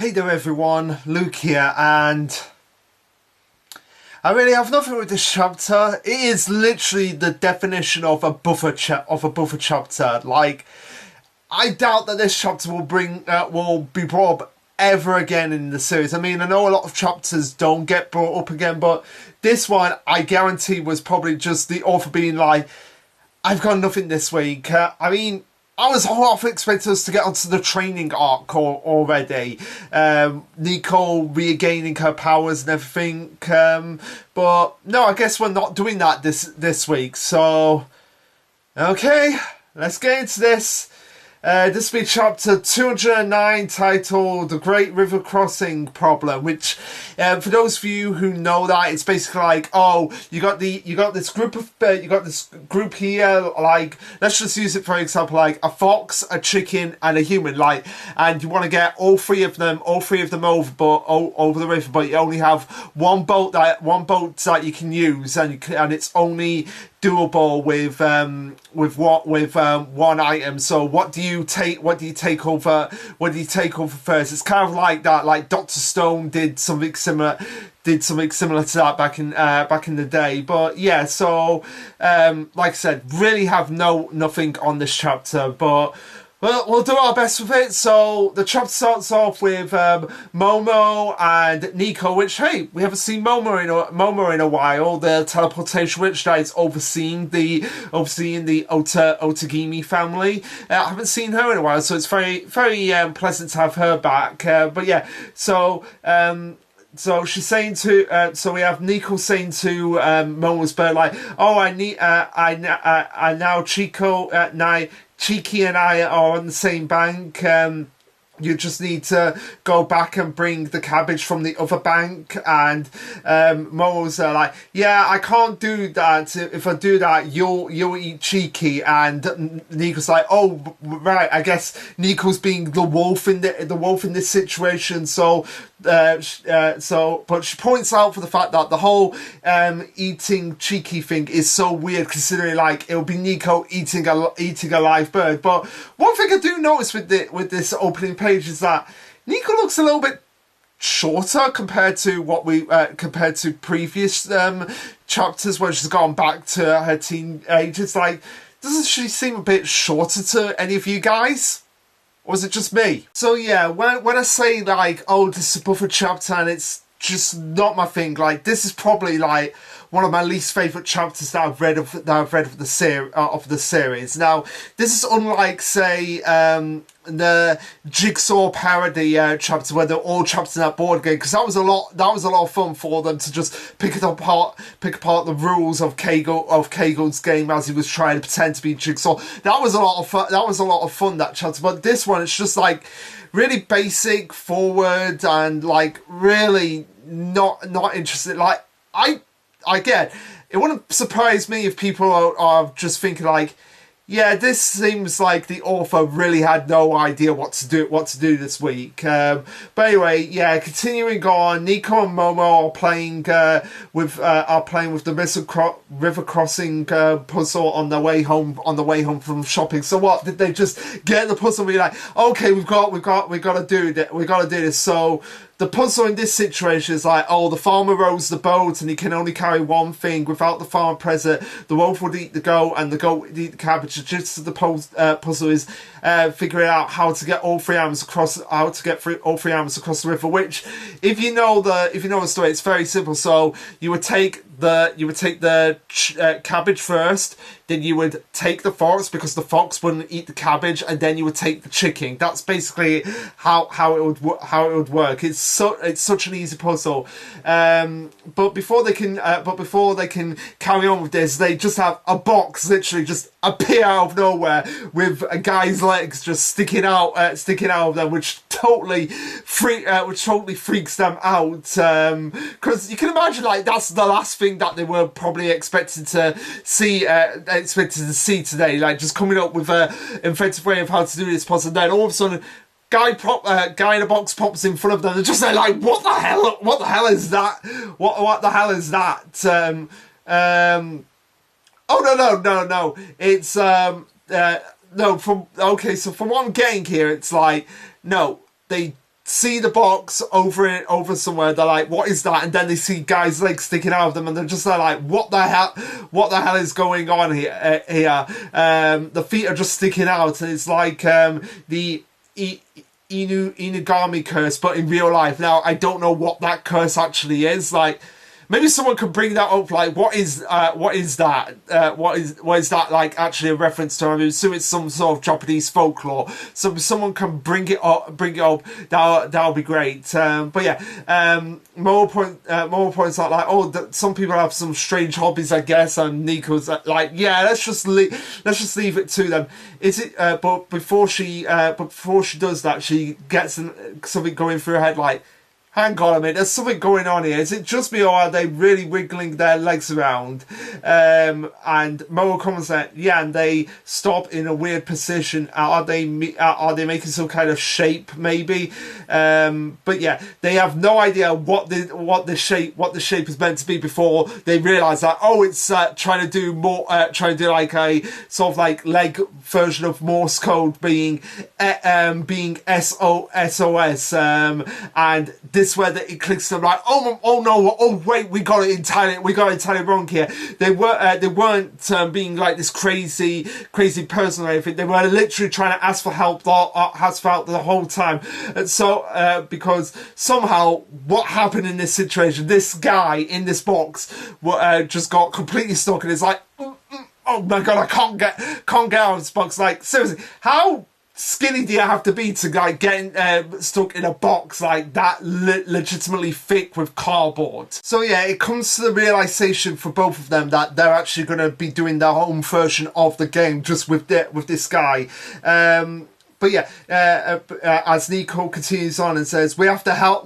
Hey there everyone, Luke here, and I really have nothing with this chapter. It is literally the definition of a buffer chapter. Like, I doubt that this chapter will be brought up ever again in the series. I mean, I know a lot of chapters don't get brought up again, but this one, I guarantee, was probably just the author being like, I've got nothing this week. I was half expecting us to get onto the training arc already. Nico regaining her powers and everything. But no, I guess we're not doing that this week. So, okay, let's get into this. This will be chapter 209, titled "The Great River Crossing Problem." Which, for those of you who know that, it's basically like, oh, you got this group here. Like, let's just use it for example, like a fox, a chicken, and a human. Like, and you want to get all three of them over the river, but you only have one boat that you can use, and it's only doable with one item. So what do you take over first? It's kind of like that, like Dr. Stone did something similar to that back in the day. But yeah, so like I said, really have nothing on this chapter, but we'll do our best with it. So the chapter starts off with Momo and Nico, which, hey, we haven't seen Momo in a while. The teleportation witch that is overseeing the Otagimi family. I haven't seen her in a while, so it's very pleasant to have her back. But yeah, so. So she's saying to, so we have Nico saying to Momo's bird, like, oh, I now Cheeky and I are on the same bank. You just need to go back and bring the cabbage from the other bank. And Momo's like, yeah, I can't do that. If I do that, you'll eat Cheeky. And Nico's like, oh, right. I guess Nico's being the wolf in this situation. So, but she points out for the fact that the whole eating Cheeky thing is so weird, considering like it'll be Nico eating a live bird. But one thing I do notice with this opening page is that Nico looks a little bit shorter compared to previous chapters where she's gone back to her teenage. It's like, doesn't she seem a bit shorter to any of you guys? Or is it just me? So yeah, when I say like, oh, this is a buffer chapter and it's just not my thing, like this is probably like one of my least favourite chapters that I've read of the series. Now, this is unlike, say, the Jigsaw parody chapter where they're all chapters in that board game, because that was a lot of fun for them to just pick apart the rules of Kego's game as he was trying to pretend to be Jigsaw. That was a lot of fun, that chapter. But this one, it's just like really basic, forward, and like really not interested. Like, again, it wouldn't surprise me if people are just thinking like, yeah, this seems like the author really had no idea what to do this week. But anyway, yeah, continuing on, Nico and Momo are playing with the river crossing puzzle on their way home from shopping. So what, did they just get the puzzle and be like, okay, we got to do this. So the puzzle in this situation is like, oh, the farmer rows the boat and he can only carry one thing. Without the farmer present, the wolf would eat the goat and the goat would eat the cabbage. The gist of the puzzle is figuring out how to get all three arms across the river. Which, if you know the story, it's very simple. So you would take the cabbage first, then you would take the fox because the fox wouldn't eat the cabbage, and then you would take the chicken. That's basically how it would work. It's such an easy puzzle. But before they can carry on with this, they just have a box literally just appear out of nowhere with a guy's legs just sticking out of them, which totally freaks them out. Because you can imagine, like, that's the last thing that they were probably expected to see today, like just coming up with a inventive way of how to do this puzzle, and then all of a sudden guy in a box pops in front of them and just they're like, what the hell is that? What the hell is that? Oh no. It's no, from okay, so from what I'm getting here, it's like, no, they see the box over somewhere. They're like, what is that? And then they see guys' legs sticking out of them, and they're just like, what the hell is going on here? The feet are just sticking out, and it's like the Inugami curse, but in real life. Now, I don't know what that curse actually is. Like, maybe someone could bring that up. Like, what is that? What is that like actually a reference to? I mean, assume it's some sort of Japanese folklore. So if someone can bring it up, that'll be great. But yeah, more points out like, oh, some people have some strange hobbies, I guess. And Nico's like, yeah, let's just leave it to them. Is it? But before she does that, she gets something going through her head like, hang on a minute, there's something going on here. Is it just me, or are they really wiggling their legs around? And Momo comments that, yeah, and they stop in a weird position. Are they making some kind of shape, maybe? But yeah, they have no idea what the shape is meant to be before they realise that, oh, it's trying to do like a sort of like leg version of Morse code being SOS, and this where it clicks to them like, oh no, oh wait, we got it entirely wrong here. They weren't being like this crazy person or anything. They were literally trying to ask for help the whole time. And so because somehow what happened in this situation, this guy in this box just got completely stuck, and it's like, oh my god, I can't get out of this box. Like, seriously, how skinny do you have to be to like get stuck in a box like that, legitimately thick with cardboard? So yeah, it comes to the realization for both of them that they're actually going to be doing their own version of the game just with this guy. But yeah, as Nico continues on and says, we have to help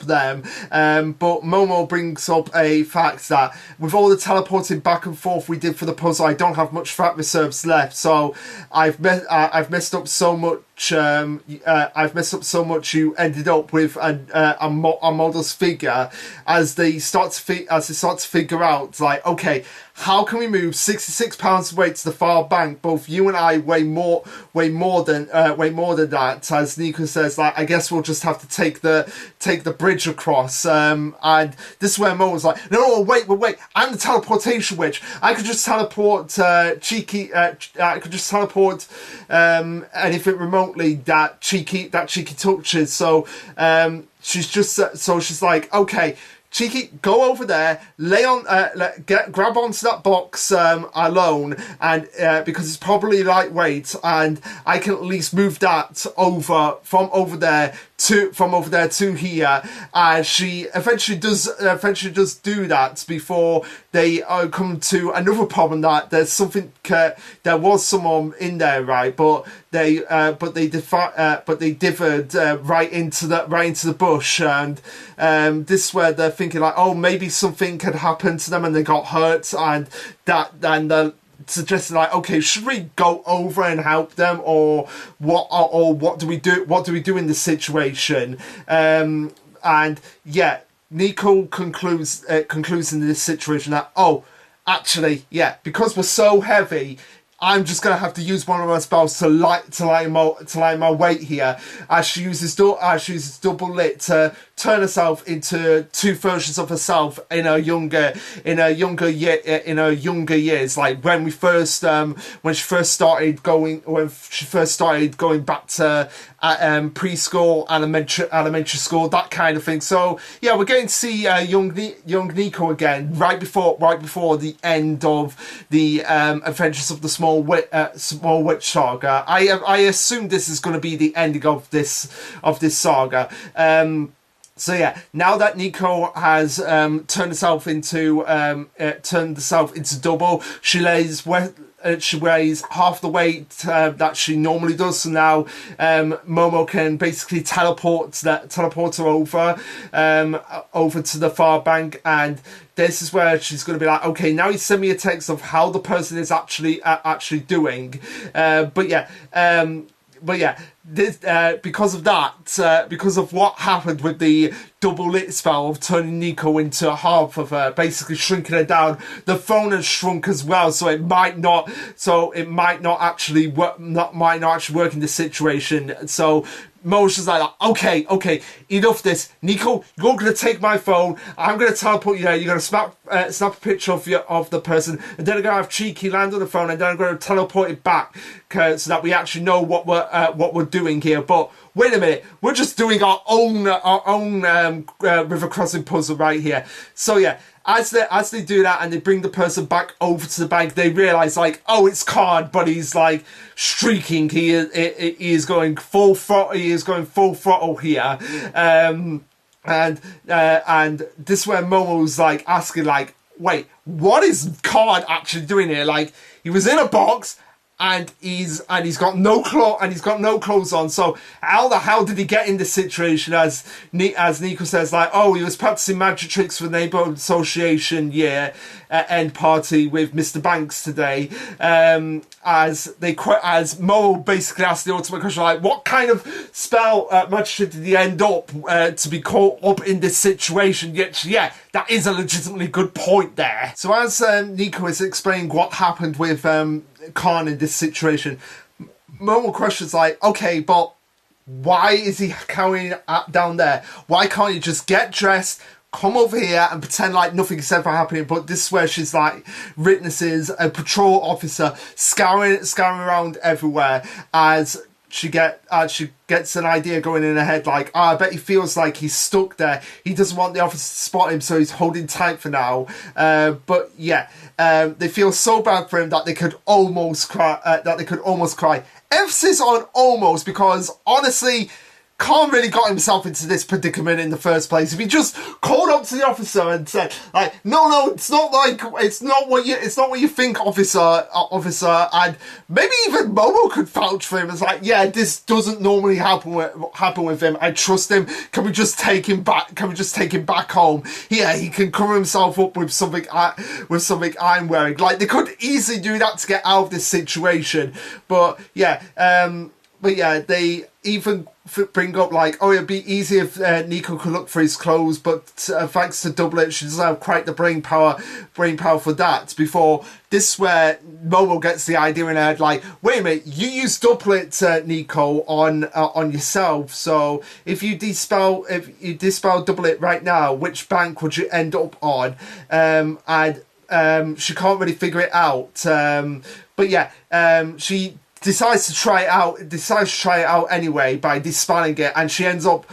them. But Momo brings up a fact that with all the teleporting back and forth we did for the puzzle, I don't have much fat reserves left. So I've messed up so much. You ended up with a model's figure as they start to figure out, like, okay, how can we move 66 pounds weight to the far bank? Both you and I weigh more than that. As Nico says, like, I guess we'll just have to take the bridge across. And this is where Mo was like, no, wait, I'm the teleportation witch. I could just teleport I could just teleport anything remotely that cheeky touches. So she's like, okay, Cheeky, go over there, grab onto that box alone, and because it's probably lightweight, and I can at least move that from over there to here. And she eventually does do that before they come to another problem, that there was someone in there, right? But they differed right into the bush, and this is where they're thinking like, oh, maybe something had happened to them and they got hurt, and they're suggesting like, okay, should we go over and help them, or what do we do in this situation? And yeah, Nico concludes in this situation that, oh, actually, yeah, because we're so heavy, I'm just gonna have to use one of my spells to lighten my weight here. As she uses double lit to turn herself into two versions of herself in her younger years, like when she first started going back to preschool, elementary school, that kind of thing. So yeah, we're going to see young Nico again right before the end of the Adventures of the Small Witch saga. I assume this is going to be the ending of this saga. So yeah, now that Nico has turned herself into double, she weighs half the weight that she normally does. So now Momo can basically teleport her over to the far bank, and this is where she's going to be like, okay, now you send me a text of how the person is actually doing. But yeah, this, because of that, because of what happened with the double lit spell of turning Nico into half of her, basically shrinking her down, the phone has shrunk as well, so it might not actually work in this situation. So Mo's just like, okay, enough of this. Nico, you're going to take my phone. I'm going to teleport you there. You're going to snap a picture of the person. And then I'm going to have Cheeky land on the phone. And then I'm going to teleport it back so that we actually know what we're doing here. But wait a minute. We're just doing our own river crossing puzzle right here. So yeah. As they do that and they bring the person back over to the bank, they realise, like, oh, it's Khan, but he's like streaking. He is going full throttle. He is going full throttle here, and this is where Momo's like asking, like, wait, what is Khan actually doing here? Like, he was in a box. And he's got no clothes on. So how the hell did he get in this situation? As Nico says, like, oh, he was practicing magic tricks for the neighborhood association end party with Mr. Banks today. As Momo basically asked the ultimate question, like, what kind of spell magic trick did he end up to be caught up in this situation? Yet, yeah, that is a legitimately good point there. So as Nico is explaining what happened with Khan in this situation, Momo questions like, okay, but why is he carrying down there? Why can't you just get dressed, come over here and pretend like nothing's ever happening? But this is where she's like witnesses a patrol officer scouring around everywhere as she gets an idea going in her head, like, I bet he feels like he's stuck there. He doesn't want the officer to spot him, so he's holding tight for now. But yeah, they feel so bad for him that they could almost cry. Emphasis on almost, because honestly, Khan really got himself into this predicament in the first place. If he just called up to the officer and said, like, no, it's not what you think, officer, and maybe even Momo could vouch for him. It's like, yeah, this doesn't normally happen with him. I trust him. Can we just take him back? Can we just take him back home? Yeah, he can cover himself up with something I'm wearing. Like, they could easily do that to get out of this situation. But yeah, they even bring up, like, oh, it'd be easy if Nico could look for his clothes, but thanks to Doublet, she doesn't have quite the brain power for that. Before this, where Momo gets the idea in her head, like, wait a minute, you use Doublet, Nico, on yourself. So if you dispel Doublet right now, which bank would you end up on? She can't really figure it out. But yeah, she decides to try it out anyway by dispelling it, and she ends up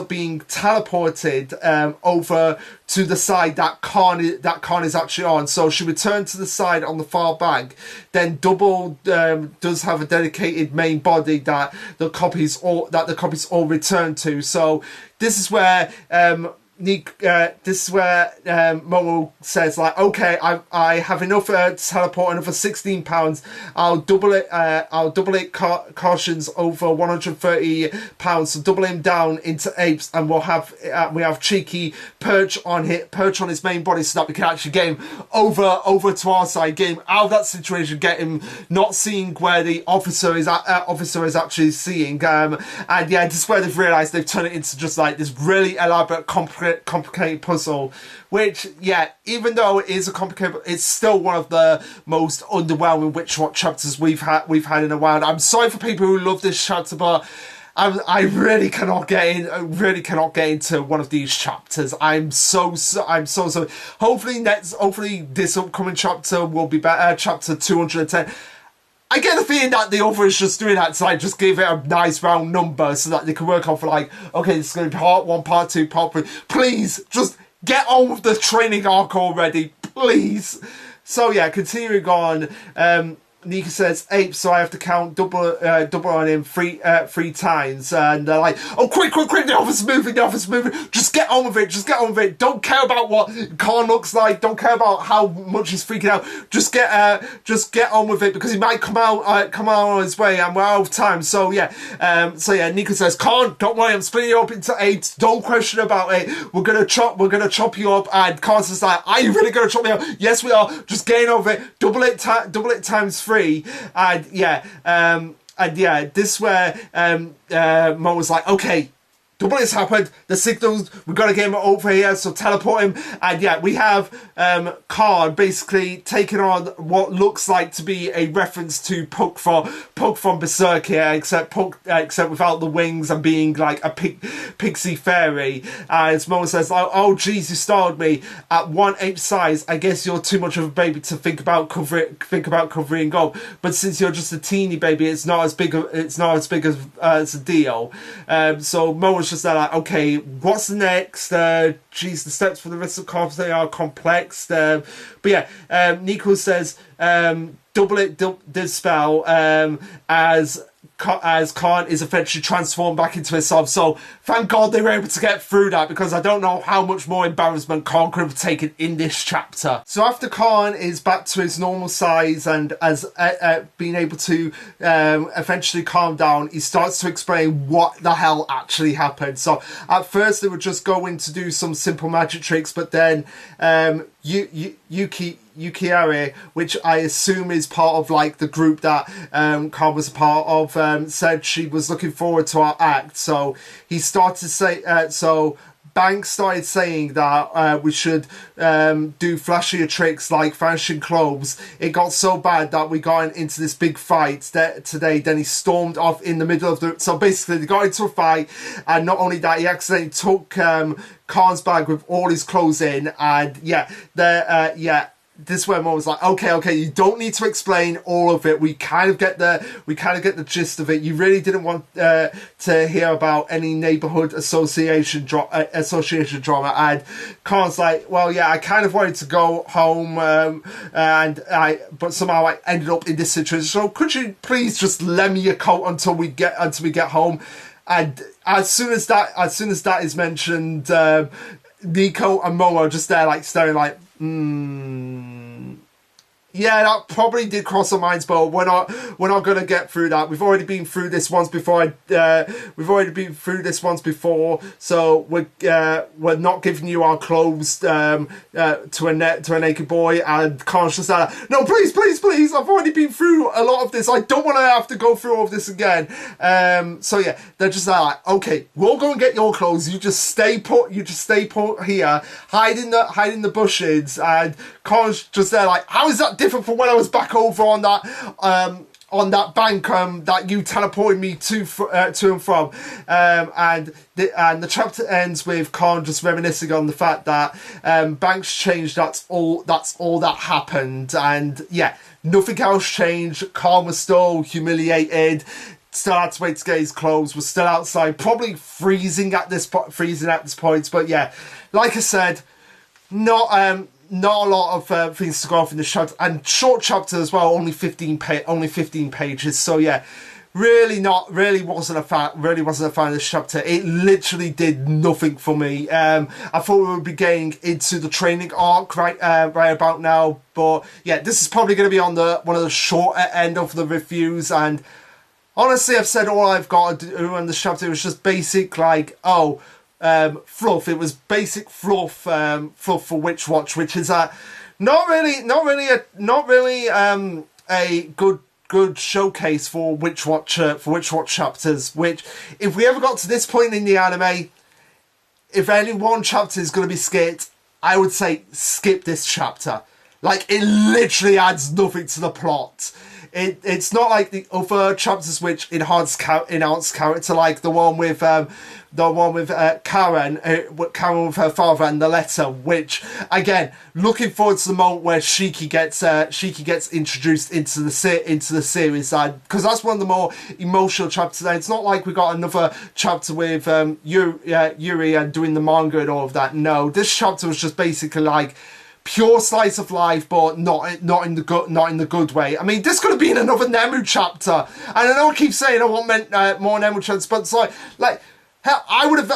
being teleported over to the side that Khan is actually on. So she returned to the side on the far bank. Then Double does have a dedicated main body that the copies all return to. So this is where Momo says, like, okay, I have enough to teleport another £16. I'll double it cautions over £130, so double him down into apes, and we have Cheeky perch on his main body so that we can actually get him over to our side, get him out of that situation, get him not seeing where the officer is actually seeing. And yeah, this is where they've realised they've turned it into just like this really elaborate, complicated puzzle, which, yeah, even though it is a complicated, it's still one of the most underwhelming Witch Watch chapters we've had in a while. I'm sorry for people who love this chapter, but I really cannot get into one of these chapters. I'm so hopefully this upcoming chapter will be better, chapter 210. I get the feeling that the author is just doing that to, like, just give it a nice round number so that they can work off, like, okay, this is going to be part 1, part 2, part 3. Please, just get on with the training arc already, please. So yeah, continuing on, Nika says ape, so I have to count double on him three times, and they're like, oh, quick, the officer's moving, just get on with it, don't care about what Khan looks like, don't care about how much he's freaking out, just get on with it, because he might come out on his way, and we're out of time. So yeah, Nika says, Khan, don't worry, I'm splitting you up into apes, don't question about it, we're gonna chop you up. And Khan says, like, are you really gonna chop me up? Yes, we are, just get on with it, double it times 3. And yeah, this is where Mo was like, okay, double it's happened. The signals, we've got to get him over here, so teleport him. And yeah, we have Khan basically taking on what looks like to be a reference to Puck from Berserk here, except without the wings and being like a pixie fairy. As Mo says, oh geez, you startled me. At 1/8 size, I guess you're too much of a baby to think about covering up. But since you're just a teeny baby, it's not as big as a deal. So Mo was just like, okay, what's the next? Geez, the steps for the rest of the cards, they are complex. But yeah, Nico says, double it, this spell, as Khan is eventually transformed back into himself. So thank God they were able to get through that, because I don't know how much more embarrassment Khan could have taken in this chapter. So after Khan is back to his normal size and has been able to eventually calm down, he starts to explain what the hell actually happened. So at first they were just going to do some simple magic tricks, but then Yukiare, which I assume is part of like the group that Khan was a part of, said she was looking forward to our act. So he started to say, so Banks started saying that we should do flashier tricks like vanishing clothes. It got so bad that we got into this big fight today. Then he stormed off in the middle of the... So basically they got into a fight, and not only that, he accidentally took Khan's bag with all his clothes in, and this is where Mo was like, okay, you don't need to explain all of it. We kind of get the gist of it. You really didn't want to hear about any neighborhood association drama. And Khan's like, well, yeah, I kind of wanted to go home, but somehow I ended up in this situation. So could you please just lend me your coat until we get home? And as soon as that is mentioned, Nico and Mo are just there like staring like, yeah, that probably did cross our minds, but we're not going to get through that. We've already been through this once before. So we're not giving you our clothes to a naked boy. And Khan's just like, no, please, I've already been through a lot of this. I don't want to have to go through all of this again. So yeah, they're just like, okay, we'll go and get your clothes. You just stay put. Here, hide in the bushes. And Khan's just there like, how is that different from when I was back over on that bank that you teleported me to and from, and the chapter ends with Khan just reminiscing on the fact that Banks changed. That's all that happened, and yeah, nothing else changed. Khan was still humiliated. Still had to wait to get his clothes. Was still outside, probably freezing at this point. But yeah, like I said, not a lot of things to go off in this chapter, and short chapter as well, only 15 pages. So yeah, really wasn't a fan of this chapter. It literally did nothing for me. I thought we would be getting into the training arc right about now, but yeah, this is probably going to be on one of the shorter end of the reviews. And honestly, I've said all I've got to do on this chapter. It was just basic, like, fluff. It was basic fluff for Witch Watch, which is not really a good showcase for Witch Watch chapters. Which, if we ever got to this point in the anime, if any one chapter is going to be skipped, I would say skip this chapter. Like, it literally adds nothing to the plot. It's not like the other chapters which enhance character, like the one with Karen with her father and the letter. Which, again, looking forward to the moment where Shiki gets introduced into the series, because that's one of the more emotional chapters. And it's not like we got another chapter with Yuri and doing the manga and all of that. No, this chapter was just basically like pure slice of life, but not in the good way. I mean, this could have been another Nemu chapter, and I know I keep saying I want more Nemu chapters, but it's like hell, I would have.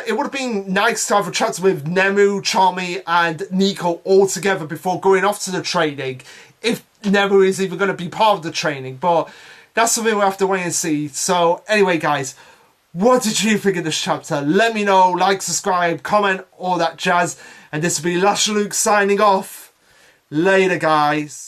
It would have been nice to have a chapter with Nemu, Charmy, and Nico all together before going off to the training, if Nemu is even going to be part of the training. But that's something we'll have to wait and see. So anyway, guys, what did you think of this chapter? Let me know. Like, subscribe, comment, all that jazz. And this will be Lasherluke signing off. Later, guys.